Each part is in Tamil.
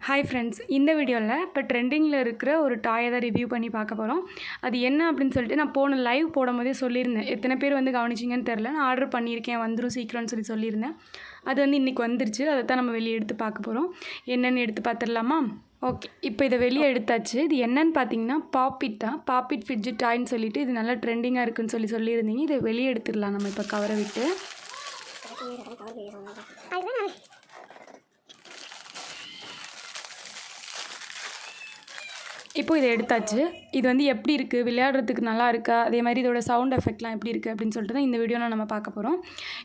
ஹாய் ஃப்ரெண்ட்ஸ், இந்த வீடியோவில் இப்போ ட்ரெண்டிங்கில் இருக்கிற ஒரு டாயை தான் ரிவ்யூ பண்ணி பார்க்க போகிறோம். அது என்ன அப்படின்னு சொல்லிட்டு நான் போன லைவ் போடும்போதே சொல்லியிருந்தேன். எத்தனை பேர் வந்து கவனிச்சிங்கன்னு தெரில. நான் ஆர்டர் பண்ணியிருக்கேன், வந்துடும் சீக்கிரம்னு சொல்லியிருந்தேன். அது வந்து இன்றைக்கி வந்துருச்சு. அதை தான் நம்ம வெளியே எடுத்து பார்க்க போகிறோம். என்னென்னு எடுத்து பார்த்துடலாமா? ஓகே, இப்போ இதை வெளியே எடுத்தாச்சு. இது என்னன்னு பார்த்தீங்கன்னா பாப்பிட் தான். பாப்பிட் ஃபிட்ஜெட் டாய்ன்னு சொல்லிட்டு இது நல்லா ட்ரெண்டிங்காக இருக்குன்னு சொல்லியிருந்தீங்க. இதை வெளியே எடுத்துடலாம் நம்ம இப்போ கவரை விட்டு. இப்போ இதை எடுத்தாச்சு. இது வந்து எப்படி இருக்குது, விளையாடுறதுக்கு நல்லா இருக்கா, அதே மாதிரி இதோட சவுண்ட் எஃபெக்ட்லாம் எப்படி இருக்குது அப்படின்னு சொல்லிட்டு தான் இந்த வீடியோவில் நம்ம பார்க்க போகிறோம்.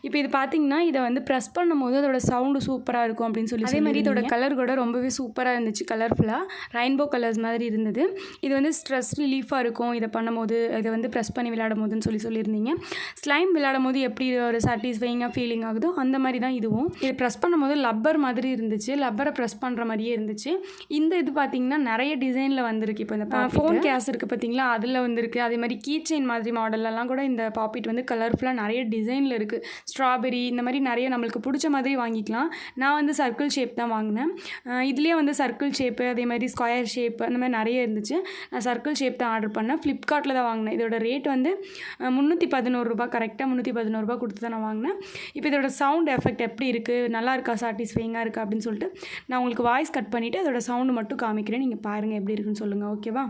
இப்போ இது பார்த்திங்கன்னா இதை வந்து ப்ரெஸ் பண்ணும்போது அதோட சவுண்டு சூப்பராக இருக்கும் அப்படின்னு சொல்லி அதே மாதிரி இதோட கலர் கூட ரொம்பவே சூப்பராக இருந்துச்சு. கலர்ஃபுல்லாக ரெயின்போ கலர்ஸ் மாதிரி இருந்தது. இது வந்து ஸ்ட்ரெஸ் ரிலீஃபாக இருக்கும் இதை பண்ணும்போது, இதை வந்து ப்ரெஸ் பண்ணி விளையாடும் போதுன்னு சொல்லியிருந்தீங்க. ஸ்லைம் விளையாடும் போது எப்படி ஒரு சாட்டிஸ்ஃபைங்காக ஃபீலிங் ஆகுதோ அந்த மாதிரி தான் இதுவும். இது ப்ரெஸ் பண்ணும்போது லப்பர் மாதிரி இருந்துச்சு, லப்பரை ப்ரெஸ் பண்ணுற மாதிரியே இருந்துச்சு. இந்த இது பார்த்திங்கன்னா நிறைய டிசைனில் வந்துருக்கு. இப்போ இந்த ஃபோன் கேஸ் இருக்குது பார்த்தீங்களா, அதில் வந்துருக்கு. அதே மாதிரி கீ செயின் மாதிரி மாடல்லலாம் கூட இந்த பாப்பிட் வந்து கலர்ஃபுல்லாக நிறைய டிசைனில் இருக்குது. ஸ்ட்ராபெரி இந்த மாதிரி நிறைய நம்மளுக்கு பிடிச்ச மாதிரி வாங்கிக்கலாம். நான் வந்து சர்க்கிள் ஷேப் தான் வாங்கினேன். இதுலேயே வந்து சர்க்கிள் ஷேப்பு, அதே மாதிரி ஸ்கொயர் ஷேப், அந்த மாதிரி நிறைய இருந்துச்சு. நான் சர்க்கிள் ஷேப் தான் ஆர்டர் பண்ணேன். ஃப்ளிப்கார்ட்டில் தான் வாங்கினேன். இதோட ரேட் வந்து 311 ரூபா, கரெக்டாக 311 ரூபா கொடுத்து தான் நான் வாங்கினேன். இப்போ இதோட சவுண்ட் எஃபெக்ட் எப்படி இருக்குது, நல்லா இருக்கா, சாட்டிஸ்ஃபைங்காக இருக்கா அப்படின்னு சொல்லிட்டு நான் உங்களுக்கு வாய்ஸ் கட் பண்ணிவிட்டு அதோட சவுண்டு மட்டும் காமிக்கிறேன். நீங்கள் பாருங்கள் எப்படி இருக்குன்னு சொல்லுங்கள். ஓகேவா?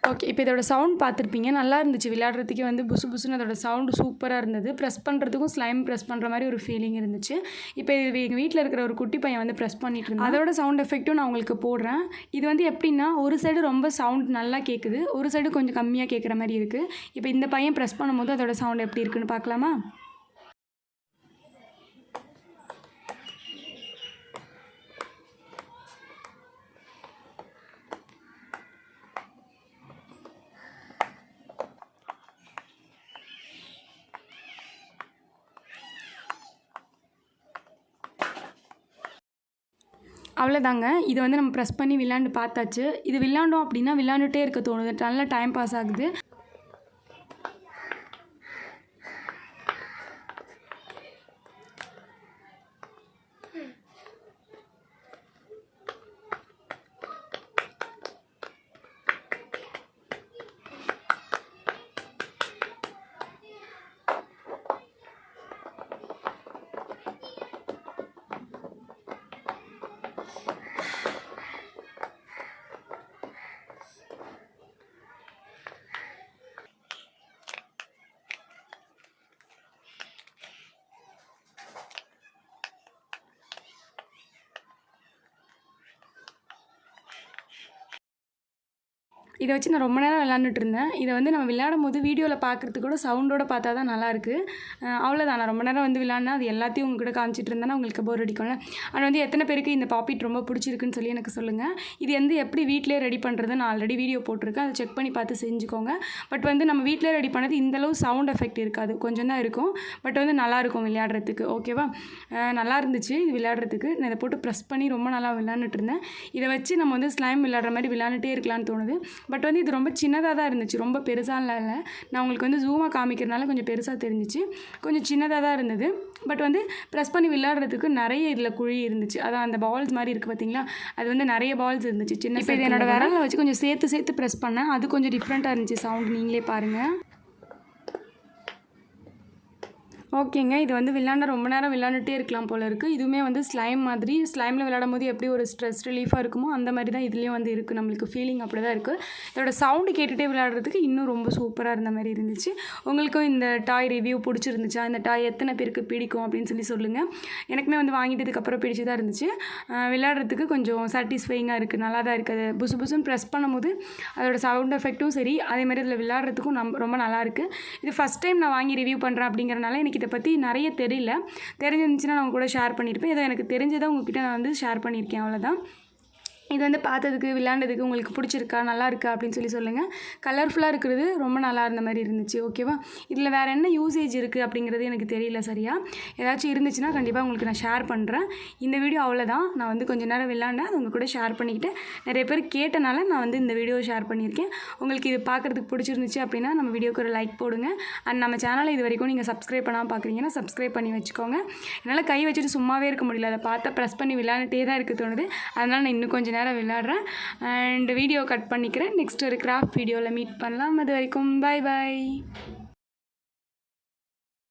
ஓகே, இப்போ இதோட சவுண்ட் பார்த்துருப்பீங்க. நல்லா இருந்துச்சு விளையாடுறதுக்கே. வந்து புசு புசுன்னு அதோட சவுண்டு சூப்பராக இருந்தது. ப்ரெஸ் பண்ணுறதுக்கும் ஸ்லைம் ப்ரெஸ் பண்ணுற மாதிரி ஒரு ஃபீலிங் இருந்துச்சு. இப்போ இது எங்கள் வீட்டில் இருக்கிற ஒரு குட்டி பையன் வந்து ப்ரெஸ் பண்ணிட்டு இருந்தான். அதோட சவுண்ட் எஃபெக்ட்டும் நான் உங்களுக்கு போடுறேன். இது வந்து எப்படின்னா, ஒரு சைடு ரொம்ப சவுண்ட் நல்லா கேட்குது, ஒரு சைடு கொஞ்சம் கம்மியாக கேட்குற மாதிரி இருக்குது. இப்போ இந்த பையன் ப்ரெஸ் பண்ணும்போது அதோட சவுண்ட் எப்படி இருக்குன்னு பார்க்கலாமா? அவ்வளோதாங்க. இதை வந்து நம்ம ப்ரெஸ் பண்ணி விளையாண்டு பார்த்தாச்சு. இது விளையாண்டோம் அப்படின்னா விளையாண்டுட்டே இருக்க தோணுது. நல்லா டைம் பாஸ் ஆகுது. இதை வச்சு நான் ரொம்ப நேரம் விளையாண்டுட்டு இருந்தேன். இதை வந்து நம்ம விளையாடும் போது வீடியோவில் பார்க்குறதுக்கு கூட சவுண்டோடு பார்த்தா தான் நல்லாயிருக்கு. அவ்வளோதான். நான் ரொம்ப நேரம் வந்து விளையாடினா அது எல்லாத்தையும் உங்கள்கிட்ட காமிச்சிட்டு இருந்தேன்னா உங்களுக்கு போர் அடிக்கும்ல. ஆனால் வந்து எத்தனை பேருக்கு இந்த பாப்பிட் ரொம்ப பிடிச்சிருக்குன்னு சொல்லி எனக்கு சொல்லுங்கள். இது வந்து எப்படி வீட்டிலே ரெடி பண்ணுறது நான் ஆல்ரெடி வீடியோ போட்டிருக்கேன். அதை செக் பண்ணி பார்த்து செஞ்சுக்கோங்க. பட் வந்து நம்ம வீட்டிலே ரெடி பண்ணது இந்தளவு சவுண்ட் எஃபெக்ட் இருக்காது, கொஞ்சம் தான் இருக்கும். பட் வந்து நல்லாயிருக்கும் விளையாடுறதுக்கு. ஓகேவா? நல்லா இருந்துச்சு இது விளையாடுறதுக்கு. நான் இதை போட்டு ப்ரெஸ் பண்ணி ரொம்ப நல்லா விளையாண்டுட்டு இருந்தேன். இதை வச்சு நம்ம வந்து ஸ்லைம் விளையாடுற மாதிரி விளையாண்டுட்டே இருக்கலாம்னு தோணுது. பட் வந்து இது ரொம்ப சின்னதாக தான் இருந்துச்சு, ரொம்ப பெருசாலாம் இல்லை. நான் உங்களுக்கு வந்து ஜூமாக காமிக்கிறதுனால கொஞ்சம் பெருசாக தெரிஞ்சிச்சு, கொஞ்சம் சின்னதாக தான் இருந்தது. பட் வந்து ப்ரெஸ் பண்ணி விளையாடுறதுக்கு நிறைய இதில் குழி இருந்துச்சு. அதான் அந்த பால்ஸ் மாதிரி இருக்குது பார்த்தீங்களா, அது வந்து நிறைய பால்ஸ் இருந்துச்சு சின்ன. இப்போ இது என்னோடய விரலில் வச்சு கொஞ்சம் சேர்த்து ப்ரெஸ் பண்ணேன். அது கொஞ்சம் டிஃப்ரெண்ட்டாக இருந்துச்சு சவுண்ட், நீங்களே பாருங்கள். ஓகேங்க. இது வந்து விளையாண்டா ரொம்ப நேரம் விளையாண்டுட்டே இருக்கலாம் போல இருக்குது. இதுவுமே வந்து ஸ்லைம் மாதிரி. ஸ்லைமில் விளையாடும்போது எப்படி ஒரு ஸ்ட்ரெஸ் ரிலீஃபாக இருக்குமோ, அந்த மாதிரி தான் இதுலேயும் வந்து இருக்குது. நம்மளுக்கு ஃபீலிங் அப்படி தான் இருக்குது. இதோட சவுண்டு கேட்டுகிட்டே விளையாடுறதுக்கு இன்னும் ரொம்ப சூப்பராக இருந்த மாதிரி இருந்துச்சு. உங்களுக்கும் இந்த டாய் ரிவ்யூ பிடிச்சிருந்துச்சா? இந்த டாய் எத்தனை பேருக்கு பிடிக்கும் அப்படின்னு சொல்லுங்கள். எனக்குமே வந்து வாங்கிட்டதுக்கப்புறம் பிடிச்சி தான் இருந்துச்சு. விளையாடுறதுக்கு கொஞ்சம் சாட்டிஸ்ஃபையிங்காக இருக்குது. நல்லா தான் இருக்குது. அது புசு புசுன்னு ப்ரெஸ் பண்ணும்போது அதோட சவுண்ட் எஃபெக்ட்டும் சரி, அதே மாதிரி இதில் விளையாடுறதுக்கும் ரொம்ப நல்லாயிருக்கு. இது ஃபஸ்ட் டைம் நான் வாங்கி ரிவ்யூ பண்ணுறேன் அப்படிங்கிறனால எனக்கு இதை பற்றி நிறைய தெரியல. தெரிஞ்சிருந்துச்சுன்னா நான் உங்க கூட ஷேர் பண்ணியிருப்பேன். ஏதோ எனக்கு தெரிஞ்சதை உங்ககிட்ட நான் வந்து ஷேர் பண்ணியிருக்கேன், அவ்வளோதான். இது வந்து பார்த்ததுக்கு விளையாண்டதுக்கு உங்களுக்கு பிடிச்சிருக்கா, நல்லா இருக்கா அப்படின்னு சொல்லுங்கள். கலர்ஃபுல்லாக இருக்கிறது ரொம்ப நல்லா இருந்த மாதிரி இருந்துச்சு. ஓகேவா? இதில் வேறு என்ன யூசேஜ் இருக்குது அப்படிங்கிறது எனக்கு தெரியல சரியா. ஏதாச்சும் இருந்துச்சுன்னா கண்டிப்பாக உங்களுக்கு நான் ஷேர் பண்ணுறேன். இந்த வீடியோ அவ்வளோதான். நான் வந்து கொஞ்சம் நேரம் விளையாண்டேன், அது உங்கள் கூட ஷேர் பண்ணிக்கிட்டு நிறைய பேர் கேட்டனால நான் வந்து இந்த வீடியோ ஷேர் பண்ணியிருக்கேன். உங்களுக்கு இது பார்க்குறதுக்கு பிடிச்சிருந்துச்சு அப்படின்னா நம்ம வீடியோக்கு ஒரு லைக் போடுங்க. அண்ட் நம்ம சேனலை இது வரைக்கும் நீங்கள் சப்ஸ்கிரைப் பண்ணாமல் பார்க்குறீங்கன்னா சப்ஸ்கிரைப் பண்ணி வச்சுக்கோங்க. என்னால் கை வச்சுட்டு சும்மாவே இருக்க முடியல. அதை பார்த்தா ப்ரெஸ் பண்ணி விளையாண்டுட்டே தான் இருக்க தோணுது. அதனால் நான் இன்னும் கொஞ்சம் நேரம் விளையாடுறேன் அண்ட் வீடியோ கட் பண்ணிக்கிறேன். நெக்ஸ்ட் ஒரு கிராஃப்ட் வீடியோவில் மீட் பண்ணலாம். அது வரைக்கும் பாய் பாய்.